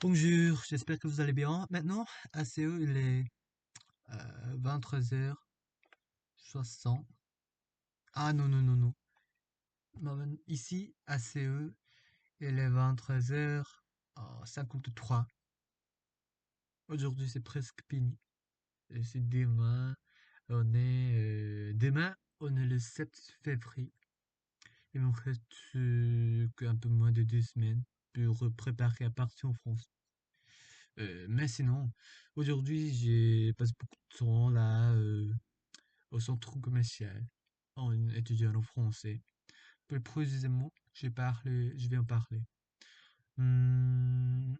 Bonjour, j'espère que vous allez bien. Maintenant, à CE, il est 23h60. Ah non, non, non, non. Ici, à CE, il est 23h53. Aujourd'hui, c'est presque fini. Et c'est demain. Demain, on est le 7 février. Il me reste qu'un peu moins de 2 semaines pour préparer à partir en France. Mais sinon, aujourd'hui, j'ai passé beaucoup de temps là, au centre commercial, en étudiant en français. Plus précisément, je vais en parler.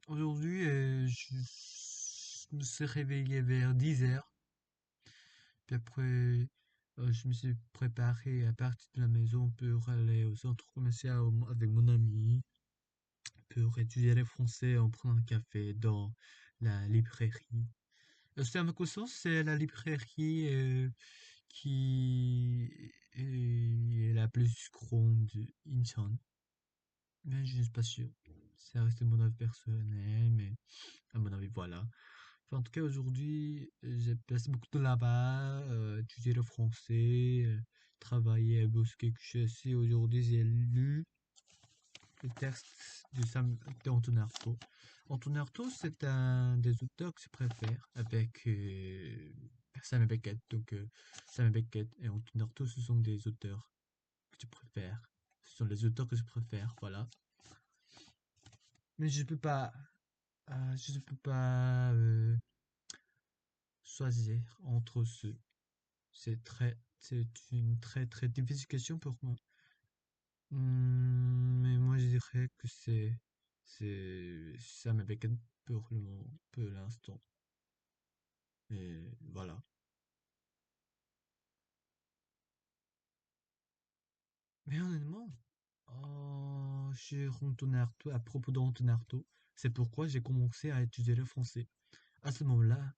Aujourd'hui, je me suis réveillé vers 10 heures. Puis après, je me suis préparé à partir de la maison pour aller au centre commercial avec mon ami, pour étudier le français en prenant un café dans la librairie. C'est à ma connaissance, c'est la librairie qui est la plus grande d'Incheon. Mais je ne suis pas sûr. Ça reste mon avis personnel, mais à mon avis, voilà. Enfin, en tout cas, aujourd'hui, j'ai passé beaucoup de temps là-bas, étudié le français, travaillé à bosser quelque chose. Et aujourd'hui, j'ai lu le texte d'Anton Artaud. Anton Artaud, c'est un des auteurs que je préfère, avec Samuel Beckett. Donc, Samuel Beckett et Anton Artaud, ce sont des auteurs que je préfère. Ce sont les auteurs que je préfère, voilà. Mais je ne peux pas choisir entre ceux. C'est une très très difficile question pour moi. Mais moi je dirais que c'est Sam Beckett pour l'instant. Et voilà. Mais honnêtement, sur Antonarto, à propos d'Antonarto, c'est pourquoi j'ai commencé à étudier le français. À ce moment-là,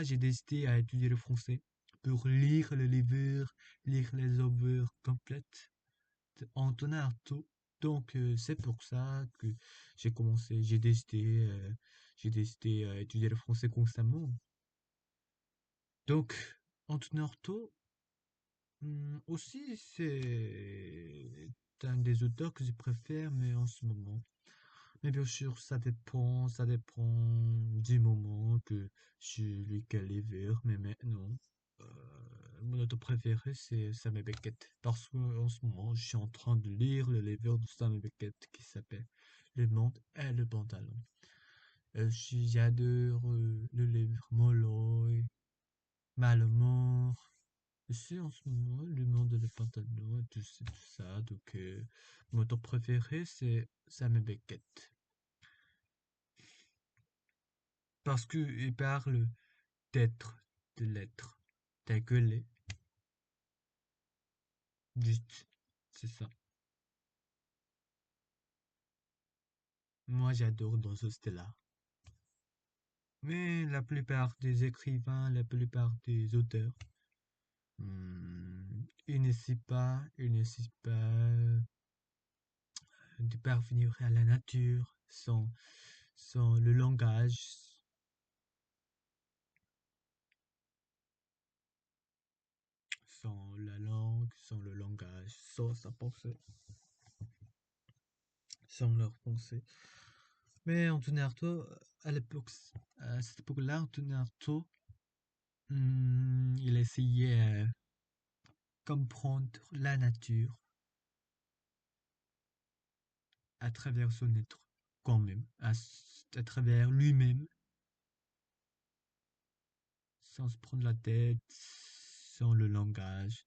j'ai décidé à étudier le français pour lire les livres, lire les œuvres complètes d'Antonarto. Donc, c'est pour ça que j'ai décidé à étudier le français constamment. Donc, Antonarto, aussi, c'est un des auteurs que je préfère, mais en ce moment. Mais bien sûr, ça dépend du moment que je lis quel livre, mais maintenant, mon auteur préféré, c'est Samuel Beckett. Parce qu'en ce moment, je suis en train de lire le livre de Samuel Beckett qui s'appelle Le monde et le pantalon. J'adore le livre Molloy, Malemort. Je suis en ce moment le monde et le pantalon et tout ça. Donc, mon auteur préféré, c'est Samuel Beckett. Parce qu'il parle d'être, de l'être, tel que l'est. Juste, c'est ça. Moi, j'adore dans ce style-là. Mais la plupart des écrivains, la plupart des auteurs, ils n'essayent pas de parvenir à la nature sans le langage, sans la langue, sans le langage, sans sa pensée, sans leur pensée. Mais Antonin Artaud, à l'époque, à cette époque-là, Antonin Artaud, il essayait comprendre la nature à travers son être, quand même, à travers lui-même, sans se prendre la tête, sans le langage.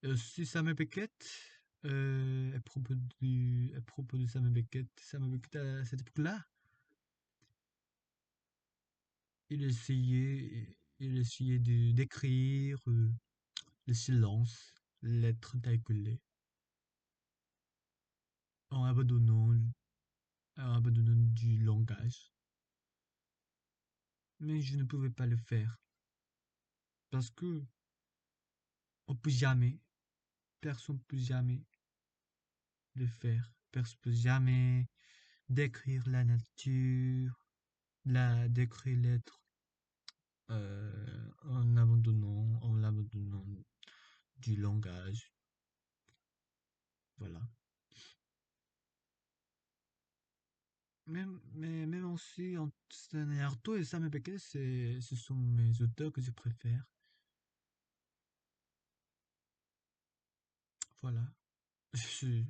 Et aussi Samuel Beckett, à propos de Samuel Beckett à cette époque-là, il essayait de d'écrire le silence, l'être tel que l'est, en abandonnant du langage. Mais je ne pouvais pas le faire parce que on peut jamais, personne peut jamais le faire. Personne peut jamais. décrire la nature, décrire l'être en abandonnant du langage. Voilà. Même aussi, Antonin Artaud et Sam Beckett, ce sont mes auteurs que je préfère. Voilà. Ce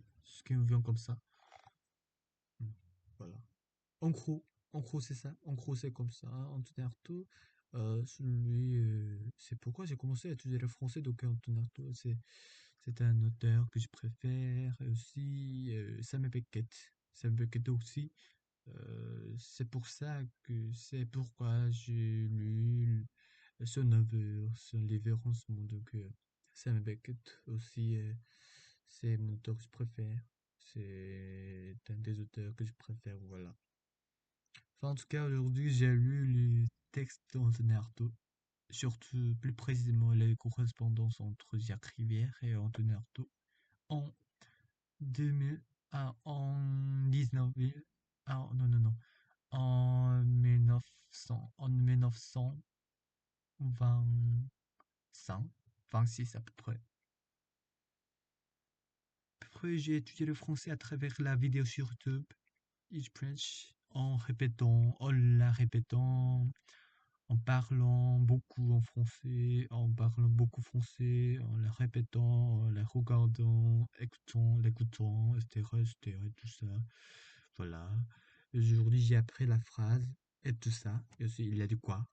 qui me vient comme ça. Hmm. Voilà. En gros, en gros, c'est ça. En gros, c'est comme ça. Antonin Artaud, c'est pourquoi j'ai commencé à étudier le français. Donc, Antonin Artaud, c'est un auteur que je préfère. Et aussi, Sam Beckett. Sam Beckett aussi. C'est pour ça que c'est pourquoi j'ai lu son œuvre, son livre en ce moment. Donc, Sam Beckett aussi, c'est mon auteur que je préfère. C'est un des auteurs que je préfère, voilà. Enfin, en tout cas, aujourd'hui, j'ai lu les textes d'Antonin Artaud, surtout plus précisément les correspondances entre Jacques Rivière et Antonin Artaud en 2000, en 19 000, non, non, non, en 1900, en 1925, 26 à peu près. Après, j'ai étudié le français à travers la vidéo sur YouTube, Each French, en la répétant, en parlant beaucoup en français, en parlant beaucoup français, en la répétant, en la regardant, l'écoutant, etc., etc., et tout ça. Voilà. Aujourd'hui, j'ai appris la phrase et tout ça. Et aussi, il a dit quoi?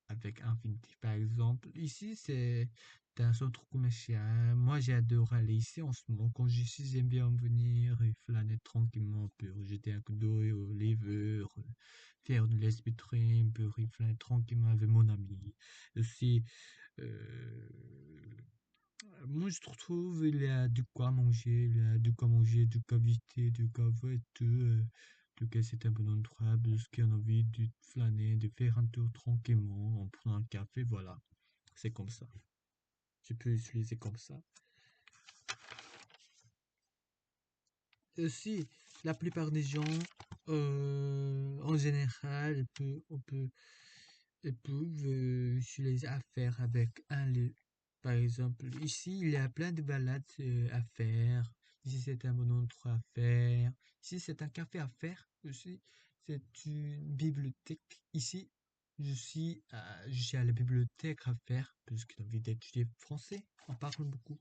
Avec infinitif, par exemple. Ici, c'est un centre commercial. Moi, j'adore aller ici en ce moment. Quand je suis, j'aime bien venir et flâner tranquillement pour jeter un coup d'œil au livre, faire de l'espitrain, pour y flâner tranquillement avec mon ami. Aussi, euh, moi, je trouve il y a du quoi manger, il y a du quoi manger, du quoi visiter, du quoi voir et tout. Donc, c'est un bon endroit, parce qu'on a envie de flâner, de faire un tour tranquillement, en prenant un café, voilà. C'est comme ça. Je peux l'utiliser comme ça. Et aussi, la plupart des gens, en général, ils peuvent utiliser à faire avec un lieu. Par exemple, ici, il y a plein de balades à faire. Ici, c'est un bon endroit à faire. Ici, c'est un café à faire aussi. C'est une bibliothèque. Ici, je suis à la bibliothèque à faire, puisque j'ai envie d'étudier français. On parle beaucoup.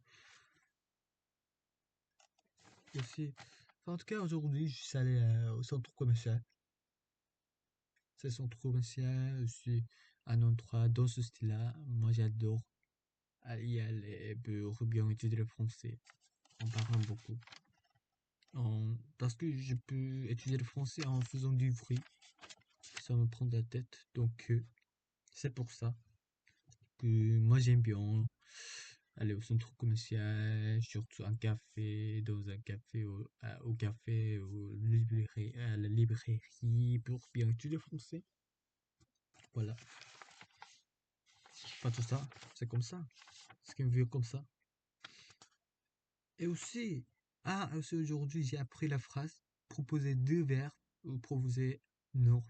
Aussi. Enfin, en tout cas, aujourd'hui, je suis allé au centre commercial. C'est centre commercial, c'est un endroit dans ce style-là. Moi, j'adore y aller pour bien étudier le français en parlant beaucoup. Parce que je peux étudier le français en faisant du bruit, ça me prend la tête. Donc, c'est pour ça que moi, j'aime bien aller au centre commercial, surtout un café, dans un café, au café, à la librairie, pour bien étudier le français. Voilà. Pas tout ça, c'est comme ça. Ce qui me vient comme ça. Et aussi, aussi aujourd'hui, j'ai appris la phrase proposer deux verbes ou proposer non,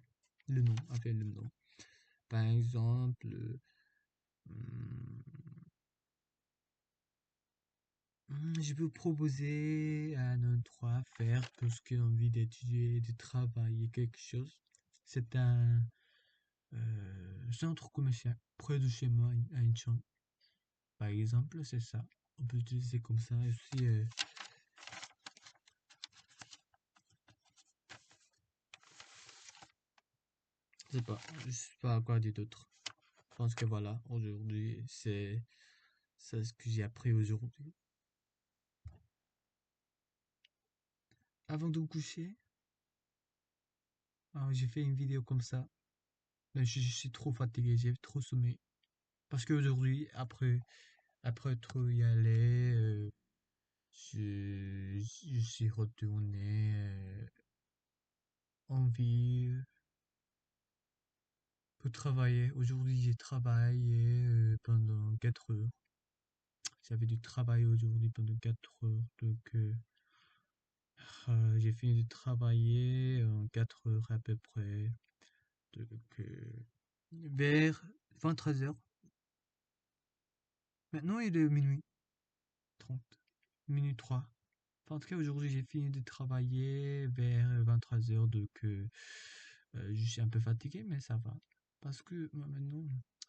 le nom, avec le nom. Par exemple, hum, je peux proposer à un endroit à faire parce que j'ai envie d'étudier, de travailler quelque chose. C'est un centre commercial près de chez moi, à Incheon. Par exemple, c'est ça. On peut utiliser comme ça. Et aussi, je sais pas quoi dire d'autre. Je pense que voilà, aujourd'hui, c'est ce que j'ai appris aujourd'hui. Avant de me coucher, j'ai fait une vidéo comme ça. Mais je suis trop fatigué, j'ai trop sommeil. Parce qu'aujourd'hui, après trop y aller, je suis retourné en ville pour travailler. Aujourd'hui, j'ai travaillé pendant 4 heures. J'avais du travail aujourd'hui pendant 4 heures. Donc, J'ai fini de travailler en 4 heures à peu près, donc, vers 23 heures. Maintenant, il est minuit 30, minuit 3. Enfin, en tout cas, aujourd'hui, j'ai fini de travailler vers 23 heures, donc je suis un peu fatigué, mais ça va. Parce que moi, maintenant,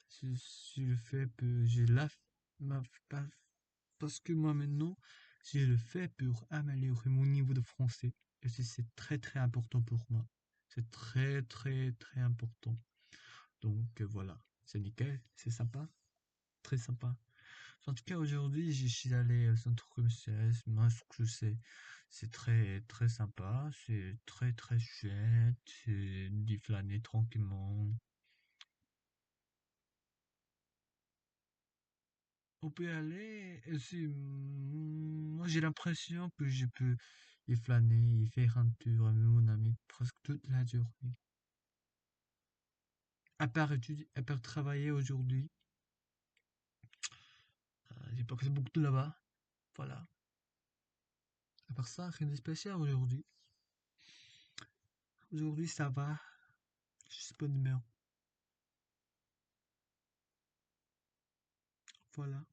je le fais peu, je la, ma- pas- parce que moi, maintenant, je le fais pour améliorer mon niveau de français. Et c'est très, très important pour moi. C'est très, très, très important. Donc, voilà. C'est nickel, c'est sympa, très sympa. En tout cas, aujourd'hui, je suis allé au centre commercial. Moi, ce que c'est très, très sympa. C'est très, très chouette. C'est d'y flâner tranquillement. On peut y aller. Et moi, j'ai l'impression que je peux y flâner, y faire un tour avec mon ami presque toute la journée. À part étudier, à part travailler aujourd'hui. J'ai passé beaucoup de là-bas. Voilà. À part ça, rien de spécial aujourd'hui. Aujourd'hui, ça va. Je suis pas d'humeur. Voilà.